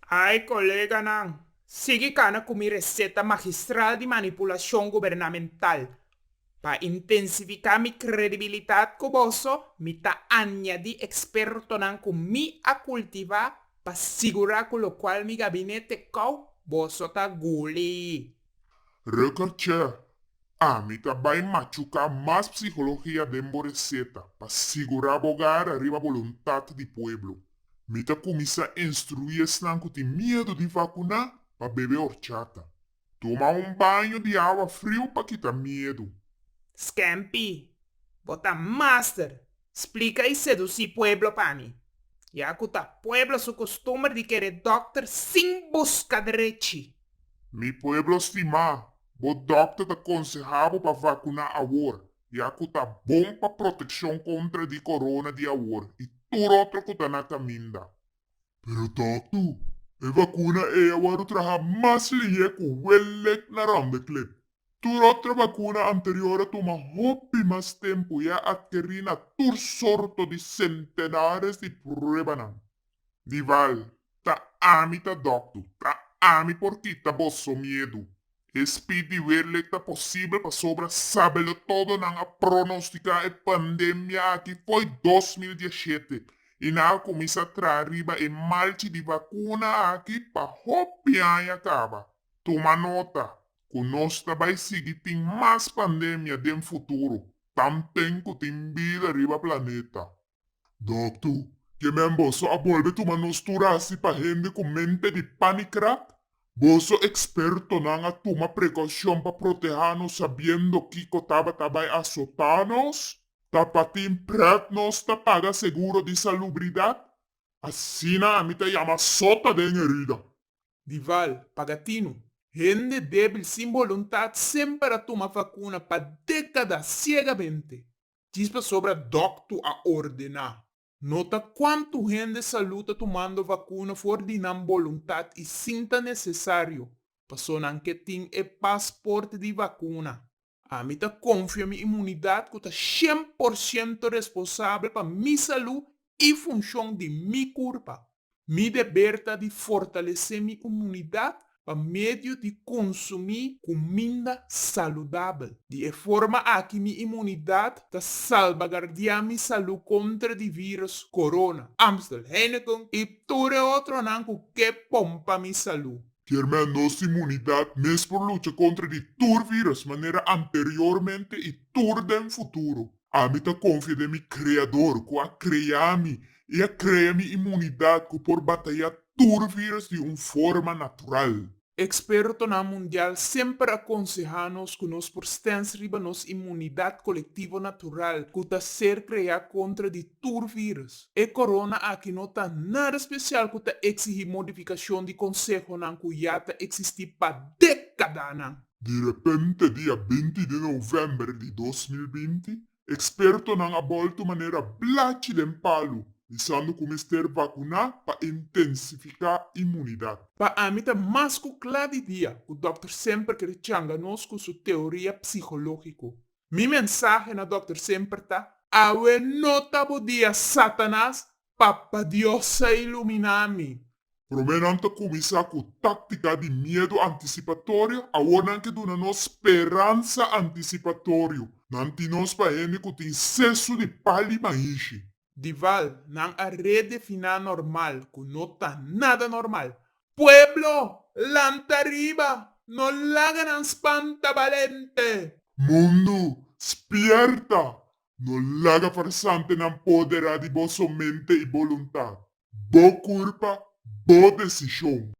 Ai, colega Nan, sigue cana com minha receita magistral de manipulação governamental. Para intensificar minha credibilidade com você, me tá añadir experto nan com mi a cultivar para segurar com o qual mi gabinete cau, você tá guli. Recorche, a mí también machuca más psicología de receta para segurar abogar arriba voluntad del pueblo. Mita comienza a instruir están que tiene miedo de vacunar para beber horchata. Toma un baño de agua frío para quitar miedo. Scampi, bota master, explica e seduzir pueblo para mim. Ya que tá pueblo su costumbre de querer doctor sem busca derecho. Mi pueblo estima, o doctor te aconsejaba para vacunar ahora, ya que está bom para protección contra de corona de ahora y todo otro que está na caminda. Pero doctor, a vacuna é agora traja mais linha que o welek na randeclip. Toda outra vacuna anterior toma hopi mais tempo e adquirir na tur sorto de centenares de pruebas. Dival, ta ami ta doctor, ta ami porque ta bosso medo. Speedy welek ta possível para sobra sabelo todo na pronosticar a pandemia aqui foi 2017. E na começa a trazer e malte de vacuna aqui para hopiar e acaba. Toma nota, que nós vai seguir tem mais pandemia no futuro. Também que tem vida arriba planeta. Doctor, que me emboso a volver tomar nosturasi para gente com mente de panicrack? Boso experto na toma precaução para protegernos sabendo que cotaba tabay azotarnos? Tapatin pretnos ta paga seguro de salubridade? Assim na a te llama sota de herida. Dival, Pagatino, gente débil sem vontade sempre toma vacuna para décadas cegamente. Dispa sobre doctor a ordenar. Nota quanto gente saluta tomando vacuna for de não vontade e sinta necessário. Passou não que tem e passaporte de vacuna. A mim tá confia minha imunidade que tá 100% responsável para minha saúde e função de minha corpo. Me liberta de fortalecer minha imunidade para meio de consumir comida saudável. De forma a que minha imunidade está salvaguardar minha saúde contra o vírus corona, Amstel, Heineken e todo outro nanco que pompa minha saúde. Quer menos imunidade mesmo por luta contra de tur vírus maneira anteriormente e tur dem futuro. A mim tá confia de mi criador, que a criar-me e a criar mi imunidade que por batalhar tur vírus de uma forma natural. Experto na mundial sempre aconselha-nos que nós portemos riba nossa imunidade coletiva natural que está ser criada contra de todo vírus. E corona aqui não está nada especial que está exigir modificação de conselho não que já está existir para décadas. De repente, dia 20 de novembro de 2020, experto não abolto maneira blate de palo, dizendo que mister vacunar para intensificar a imunidade. Para a mim, tá mais que claro de dia, o doutor sempre quer changar-nos com sua teoria psicológica. Minha mensagem na doutor sempre tá, awe nota dia Satanás, Papa Dios iluminar-me. Promenante começar com tática de medo antecipatório, agora que dona nos esperança antecipatório. Nanti nos paene que tem excesso de pali maishi. Dival, não a redefinir normal, que não tá nada normal. Pueblo, lanta arriba, no lagan espanta valente. Mundo, spierta! No laga farsante não poderá de vossa mente e voluntade. Bo culpa, bo decisão.